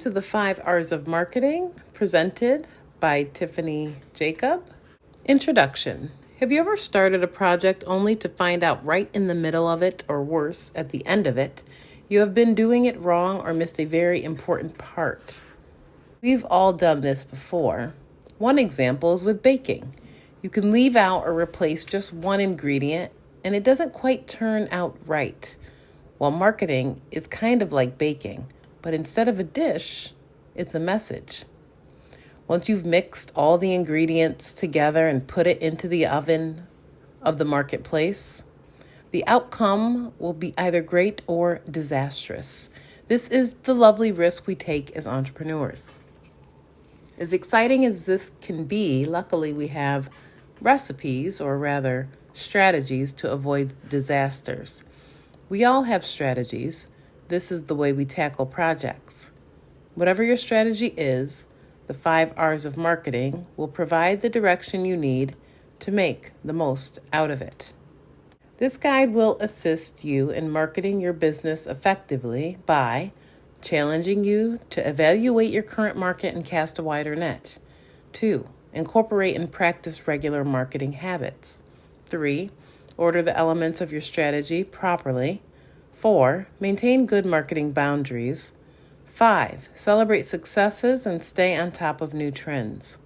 to the 5 R's of Marketing, presented by Tiffany Jacob. Introduction. Have you ever started a project only to find out right in the middle of it, or worse, at the end of it, you have been doing it wrong or missed a very important part? We've all done this before. One example is with baking. You can leave out or replace just one ingredient, and it doesn't quite turn out right. Well, marketing is kind of like baking, but instead of a dish, it's a message. Once you've mixed all the ingredients together and put it into the oven of the marketplace, the outcome will be either great or disastrous. This is the lovely risk we take as entrepreneurs. As exciting as this can be, luckily we have recipes, or rather strategies, to avoid disasters. We all have strategies. This is the way we tackle projects. Whatever your strategy is, the 5 R's of Marketing will provide the direction you need to make the most out of it. This guide will assist you in marketing your business effectively by challenging you to evaluate your current market and cast a wider net. 2. Incorporate and practice regular marketing habits. 3. Order the elements of your strategy properly. 4. Maintain good marketing boundaries. 5. Celebrate successes and stay on top of new trends.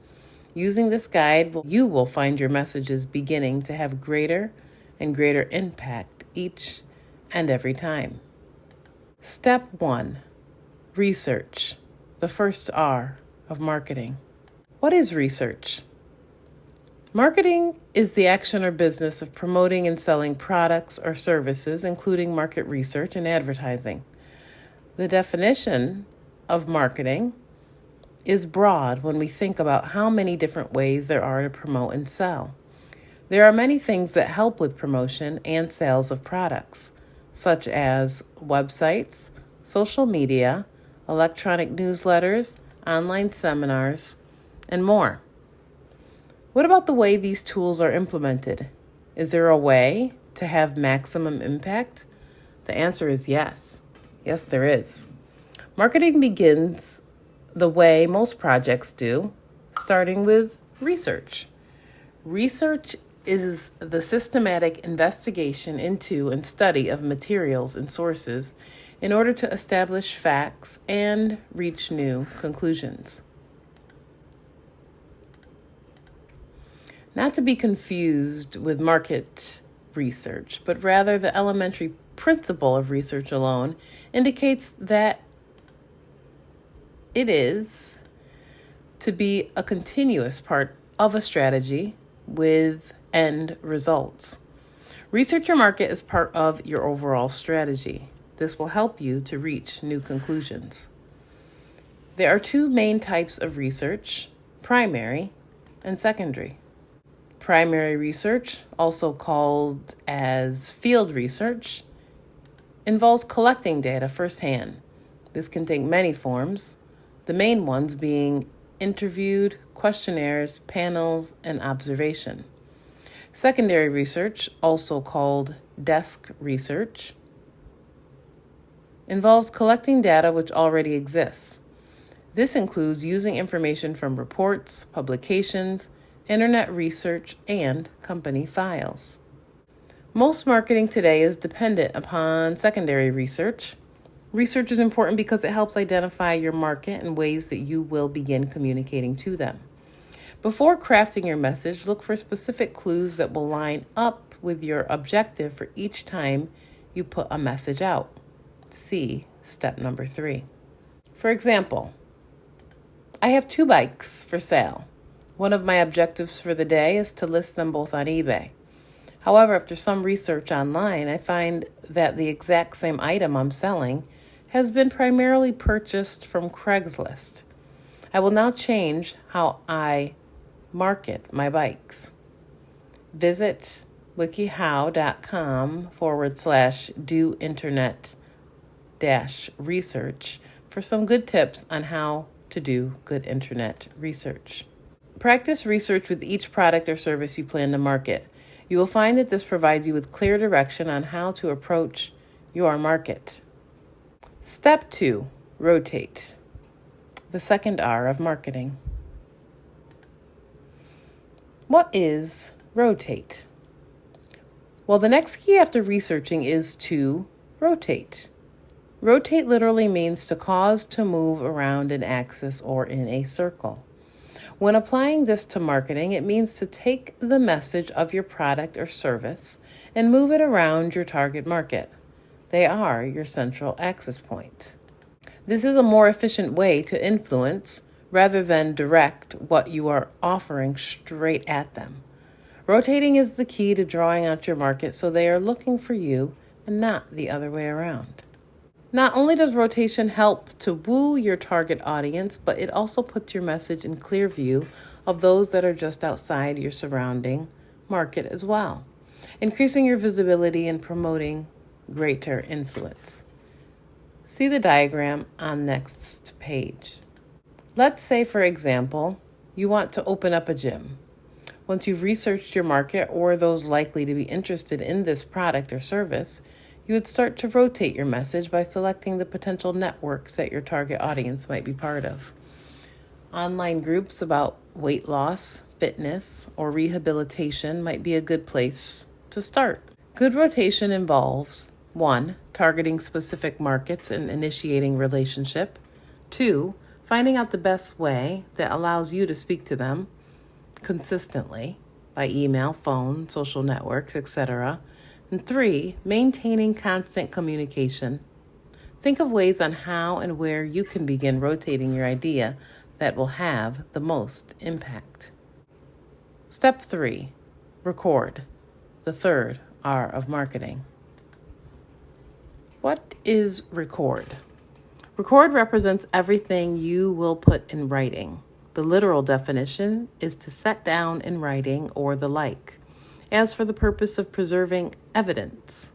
Using this guide, you will find your messages beginning to have greater and greater impact each and every time. Step 1. Research, the first R of marketing. What is research? Marketing is the action or business of promoting and selling products or services, including market research and advertising. The definition of marketing is broad when we think about how many different ways there are to promote and sell. There are many things that help with promotion and sales of products, such as websites, social media, electronic newsletters, online seminars, and more. What about the way these tools are implemented? Is there a way to have maximum impact? The answer is yes. Yes, there is. Marketing begins the way most projects do, starting with research. Research is the systematic investigation into and study of materials and sources in order to establish facts and reach new conclusions. Not to be confused with market research, but rather the elementary principle of research alone indicates that it is to be a continuous part of a strategy with end results. Research your market as part of your overall strategy. This will help you to reach new conclusions. There are 2 main types of research: primary and secondary. Primary research, also called as field research, involves collecting data firsthand. This can take many forms, the main ones being interviewed, questionnaires, panels, and observation. Secondary research, also called desk research, involves collecting data which already exists. This includes using information from reports, publications, internet research, and company files. Most marketing today is dependent upon secondary research. Research is important because it helps identify your market and ways that you will begin communicating to them. Before crafting your message, look for specific clues that will line up with your objective for each time you put a message out. See step number 3. For example, I have 2 bikes for sale. One of my objectives for the day is to list them both on eBay. However, after some research online, I find that the exact same item I'm selling has been primarily purchased from Craigslist. I will now change how I market my bikes. Visit wikihow.com/do internet-research for some good tips on how to do good internet research. Practice research with each product or service you plan to market. You will find that this provides you with clear direction on how to approach your market. Step 2, rotate. the second R of marketing. What is rotate? Well, the next key after researching is to rotate. Rotate literally means to cause to move around an axis or in a circle. When applying this to marketing, it means to take the message of your product or service and move it around your target market. They are your central access point. This is a more efficient way to influence rather than direct what you are offering straight at them. Rotating is the key to drawing out your market so they are looking for you and not the other way around. Not only does rotation help to woo your target audience, but it also puts your message in clear view of those that are just outside your surrounding market as well, increasing your visibility and promoting greater influence. See the diagram on next page. Let's say, for example, you want to open up a gym. Once you've researched your market or those likely to be interested in this product or service, you would start to rotate your message by selecting the potential networks that your target audience might be part of. Online groups about weight loss, fitness, or rehabilitation might be a good place to start. Good rotation involves 1. Targeting specific markets and initiating relationship. 2. Finding out the best way that allows you to speak to them consistently by email, phone, social networks, etc. And 3, maintaining constant communication. Think of ways on how and where you can begin rotating your idea that will have the most impact. Step 3, record, the third R of marketing. What is record? Record represents everything you will put in writing. The literal definition is to set down in writing or the like, as for the purpose of preserving evidence.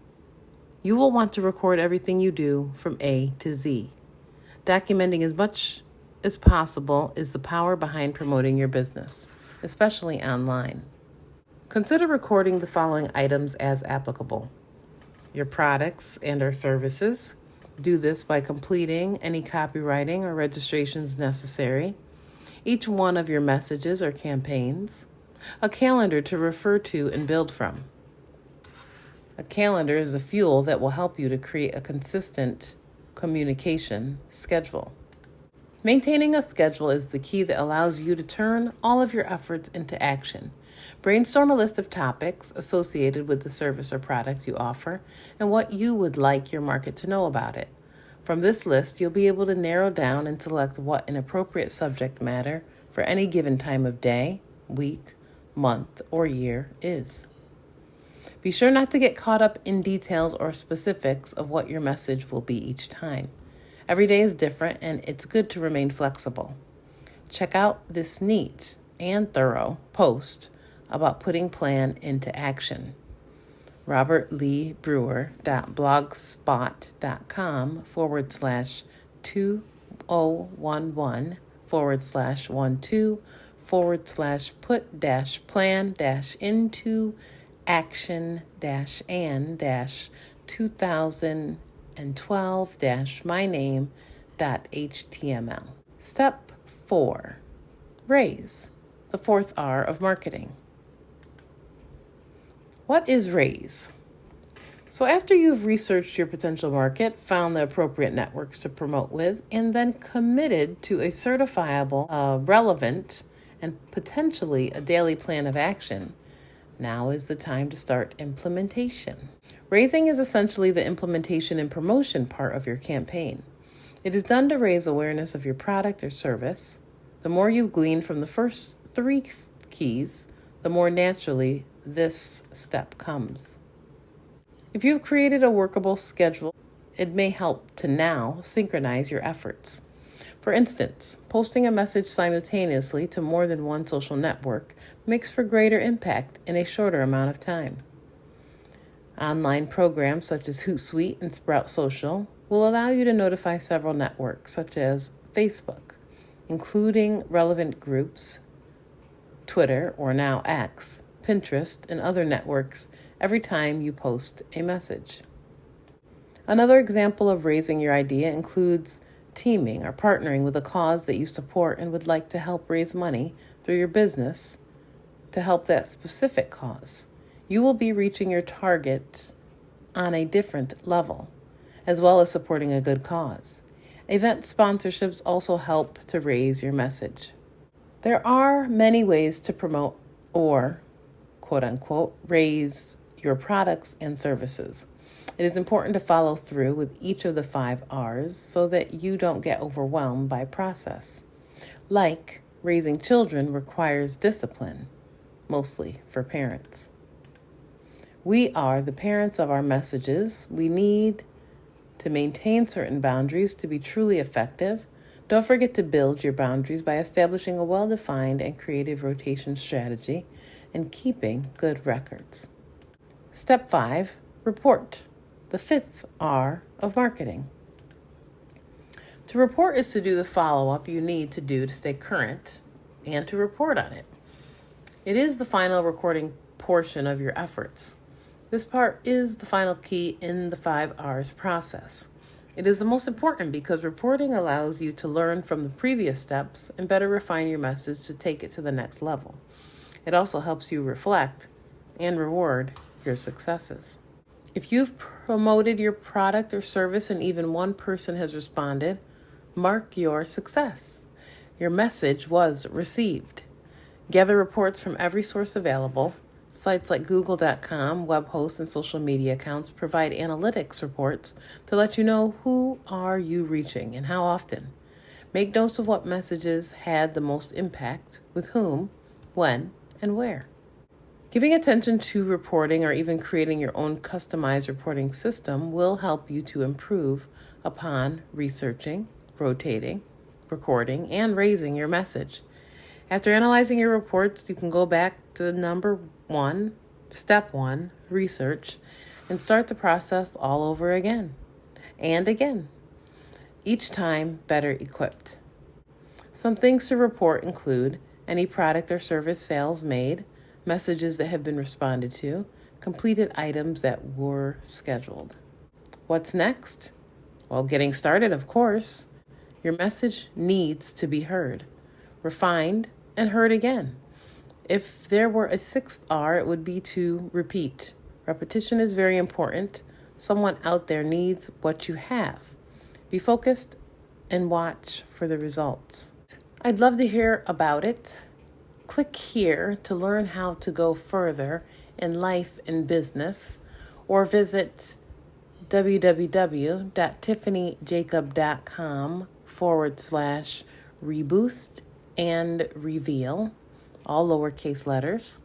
You will want to record everything you do from A to Z. Documenting as much as possible is the power behind promoting your business, especially online. Consider recording the following items as applicable: your products and or services. Do this by completing any copywriting or registrations necessary. Each one of your messages or campaigns. A calendar to refer to and build from. A calendar is a fuel that will help you to create a consistent communication schedule. Maintaining a schedule is the key that allows you to turn all of your efforts into action. Brainstorm a list of topics associated with the service or product you offer and what you would like your market to know about it. From this list, you'll be able to narrow down and select what an appropriate subject matter for any given time of day, week, month, or year is. Be sure not to get caught up in details or specifics of what your message will be each time. Every day is different, and it's good to remain flexible. Check out this neat and thorough post about putting plan into action. robertlee.blogspot.com/2011/put-plan-into-action-2012-myname.html. Step 4. Raise, the fourth R of marketing. What is raise? So after you've researched your potential market, found the appropriate networks to promote with, and then committed to a certifiable, relevant, and potentially a daily plan of action, now is the time to start implementation. Raising is essentially the implementation and promotion part of your campaign. It is done to raise awareness of your product or service. The more you glean from the first 3 keys, the more naturally this step comes. If you've created a workable schedule, it may help to now synchronize your efforts. For instance, posting a message simultaneously to more than one social network makes for greater impact in a shorter amount of time. Online programs such as Hootsuite and Sprout Social will allow you to notify several networks such as Facebook, including relevant groups, Twitter, or now X, Pinterest, and other networks every time you post a message. Another example of raising your idea includes teaming or partnering with a cause that you support and would like to help raise money through your business to help that specific cause, you will be reaching your target on a different level, as well as supporting a good cause. Event sponsorships also help to raise your message. There are many ways to promote or, quote unquote, raise your products and services. It is important to follow through with each of the 5 R's so that you don't get overwhelmed by process. Like raising children requires discipline, mostly for parents. We are the parents of our messages. We need to maintain certain boundaries to be truly effective. Don't forget to build your boundaries by establishing a well-defined and creative rotation strategy and keeping good records. Step 5, report, the 5th R of marketing. To report is to do the follow-up you need to do to stay current and to report on it. It is the final recording portion of your efforts. This part is the final key in the 5 R's process. It is the most important because reporting allows you to learn from the previous steps and better refine your message to take it to the next level. It also helps you reflect and reward your successes. If you've promoted your product or service and even one person has responded, mark your success. Your message was received. Gather reports from every source available. Sites like Google.com, web hosts, and social media accounts provide analytics reports to let you know who are you reaching and how often. Make notes of what messages had the most impact, with whom, when, and where. Giving attention to reporting or even creating your own customized reporting system will help you to improve upon researching, rotating, recording, and raising your message. After analyzing your reports, you can go back to step 1, research, and start the process all over again and again, each time better equipped. Some things to report include any product or service sales made, messages that have been responded to, completed items that were scheduled. What's next? Well, getting started, of course. Your message needs to be heard, refined, and heard again. If there were a 6th R, it would be to repeat. Repetition is very important. Someone out there needs what you have. Be focused and watch for the results. I'd love to hear about it. Click here to learn how to go further in life and business, or visit www.tiffanyjacob.com/reboost and reveal, all lowercase letters.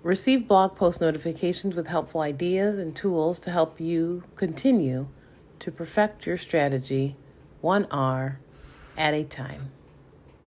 Receive blog post notifications with helpful ideas and tools to help you continue to perfect your strategy 1 R at a time.